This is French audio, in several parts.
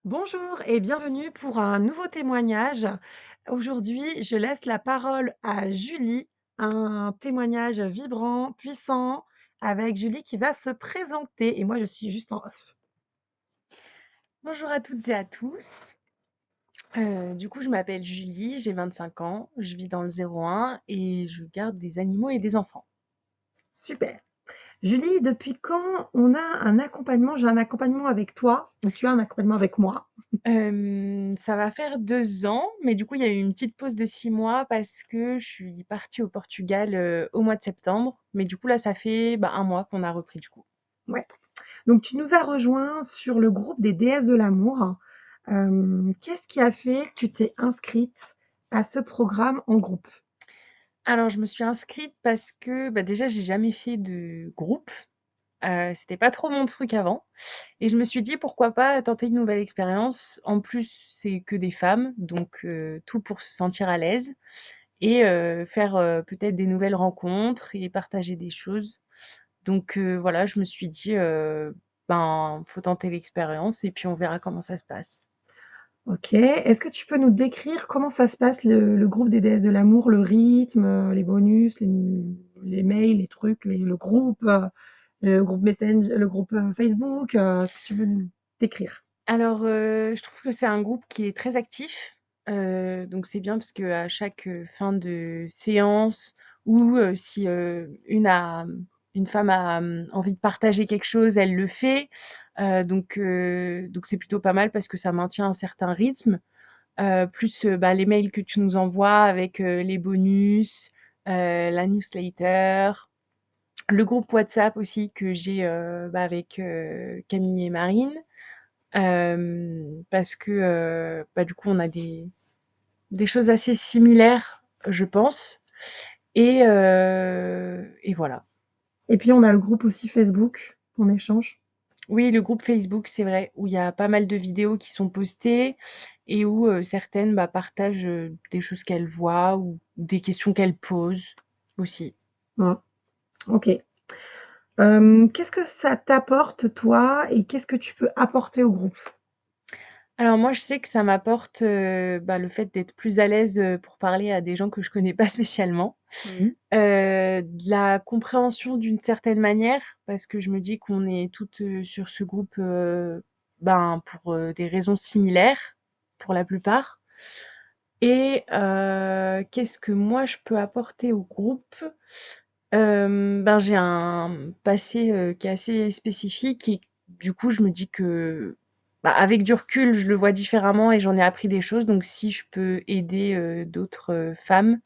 Bonjour et bienvenue pour un nouveau témoignage. Aujourd'hui, je laisse la parole à Julie, un témoignage vibrant, puissant, avec Julie qui va se présenter et moi je suis juste en off. Bonjour à toutes et à tous. Du coup, je m'appelle Julie, j'ai 25 ans, je vis dans le 01 et je garde des animaux et des enfants. Super. Julie, depuis quand on a un accompagnement? J'ai un accompagnement avec toi ou tu as un accompagnement avec moi? Ça va faire 2 ans, mais du coup, il y a eu une petite pause de 6 mois parce que je suis partie au Portugal, au mois de septembre. Mais du coup, là, ça fait, 1 mois qu'on a repris du coup. Ouais. Donc tu nous as rejoints sur le groupe des déesses de l'amour. Qu'est-ce qui a fait que tu t'es inscrite à ce programme en groupe? Alors, je me suis inscrite parce que, déjà, j'ai jamais fait de groupe. C'était pas trop mon truc avant et je me suis dit: «Pourquoi pas tenter une nouvelle expérience?» En plus, c'est que des femmes, donc tout pour se sentir à l'aise et faire, peut-être des nouvelles rencontres et partager des choses. Donc voilà, je me suis dit: Faut tenter l'expérience et puis on verra comment ça se passe». OK. Est-ce que tu peux nous décrire comment ça se passe le groupe des déesses de l'amour, le rythme, les bonus, les mails, les trucs, le groupe le groupe, Facebook, est-ce que tu veux nous décrire? Alors, je trouve que c'est un groupe qui est très actif, donc c'est bien parce qu'à chaque, fin de séance ou, si, une femme a, envie de partager quelque chose, elle le fait. Donc c'est plutôt pas mal parce que ça maintient un certain rythme, plus, les mails que tu nous envoies avec, les bonus, la newsletter, le groupe WhatsApp aussi que j'ai, avec, Camille et Marine. Parce que, du coup, on a des choses assez similaires, je pense et voilà. Et puis on a le groupe aussi Facebook, on échange. Oui, le groupe Facebook, c'est vrai, où il y a pas mal de vidéos qui sont postées et où, certaines, partagent, des choses qu'elles voient ou des questions qu'elles posent aussi. Mmh, OK. Qu'est-ce que ça t'apporte toi et qu'est-ce que tu peux apporter au groupe? Alors moi, je sais que ça m'apporte, le fait d'être plus à l'aise, pour parler à des gens que je connais pas spécialement. Mmh. De la compréhension d'une certaine manière, parce que je me dis qu'on est toutes, sur ce groupe, pour, des raisons similaires, pour la plupart et qu'est-ce que moi je peux apporter au groupe? J'ai un passé, qui est assez spécifique et du coup, je me dis que, avec du recul, je le vois différemment et j'en ai appris des choses donc si je peux aider, d'autres, femmes,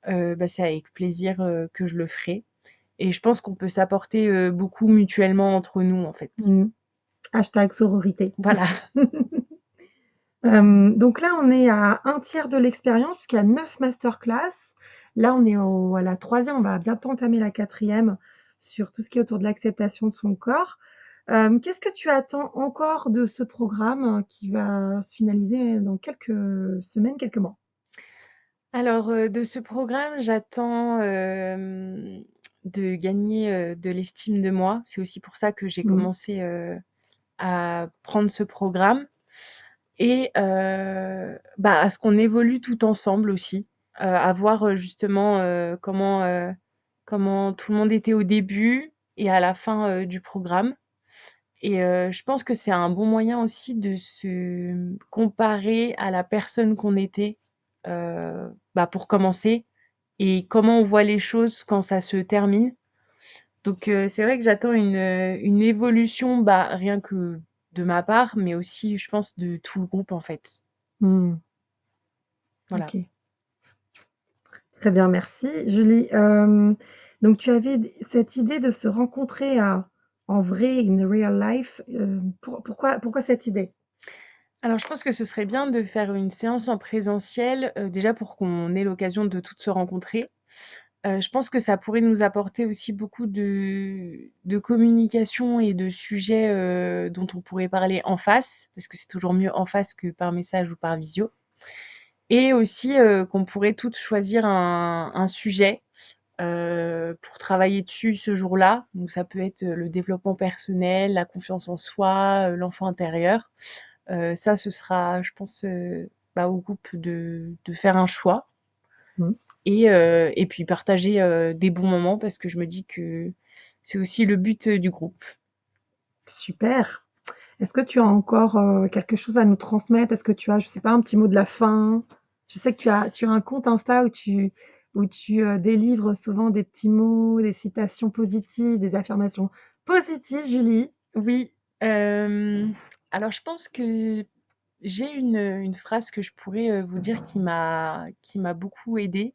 c'est avec plaisir, que je le ferai et je pense qu'on peut s'apporter, beaucoup mutuellement entre nous, en fait. Mmh. Hashtag sororité. Voilà. Donc là, on est à un tiers de l'expérience puisqu'il y a 9 masterclass. Là, on est à la troisième, on va bientôt entamer la quatrième sur tout ce qui est autour de l'acceptation de son corps. Qu'est-ce que tu attends encore de ce programme qui va se finaliser dans quelques semaines, quelques mois? Alors, de ce programme, j'attends, de gagner, de l'estime de moi. C'est aussi pour ça que j'ai Mmh. commencé, à prendre ce programme et à ce qu'on évolue tout ensemble aussi, à voir, justement, comment tout le monde était au début et à la fin, du programme et je pense que c'est un bon moyen aussi de se comparer à la personne qu'on était, pour commencer et comment on voit les choses quand ça se termine. Donc c'est vrai que j'attends une évolution, rien que de ma part, mais aussi je pense de tout le groupe en fait. Mmh. Voilà. OK. Très bien, merci. Julie, donc tu avais cette idée de se rencontrer en vrai, in real life, pourquoi cette idée? Alors je pense que ce serait bien de faire une séance en présentiel, déjà pour qu'on ait l'occasion de toutes se rencontrer. Je pense que ça pourrait nous apporter aussi beaucoup de communication et de sujets, dont on pourrait parler en face, parce que c'est toujours mieux en face que par message ou par visio et aussi, qu'on pourrait toutes choisir un sujet, pour travailler dessus ce jour-là. Donc ça peut être, le développement personnel, la confiance en soi, l'enfant intérieur. Ça, ce sera, je pense, bah, au groupe de faire un choix Mmh. et puis partager, des bons moments parce que je me dis que c'est aussi le but, du groupe. Super. Est-ce que tu as encore, quelque chose à nous transmettre? Est-ce que tu as, je sais pas, un petit mot de la fin? Je sais que tu as un compte Insta où tu délivres souvent des petits mots, des citations positives, des affirmations positives, Julie. Oui, alors je pense que j'ai une phrase que je pourrais, vous dire qui m'a beaucoup aidée,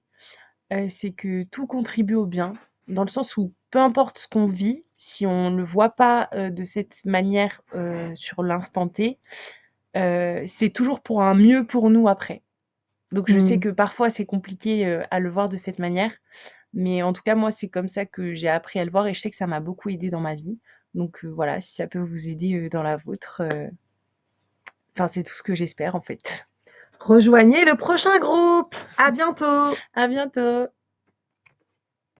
c'est que tout contribue au bien, dans le sens où peu importe ce qu'on vit, si on ne le voit pas, de cette manière, sur l'instant T, c'est toujours pour un mieux pour nous après. Donc je sais Mmh. que parfois c'est compliqué, à le voir de cette manière, mais en tout cas moi c'est comme ça que j'ai appris à le voir et je sais que ça m'a beaucoup aidée dans ma vie. Donc voilà, si ça peut vous aider, dans la vôtre, enfin c'est tout ce que j'espère en fait. Rejoignez le prochain groupe. À bientôt. À bientôt.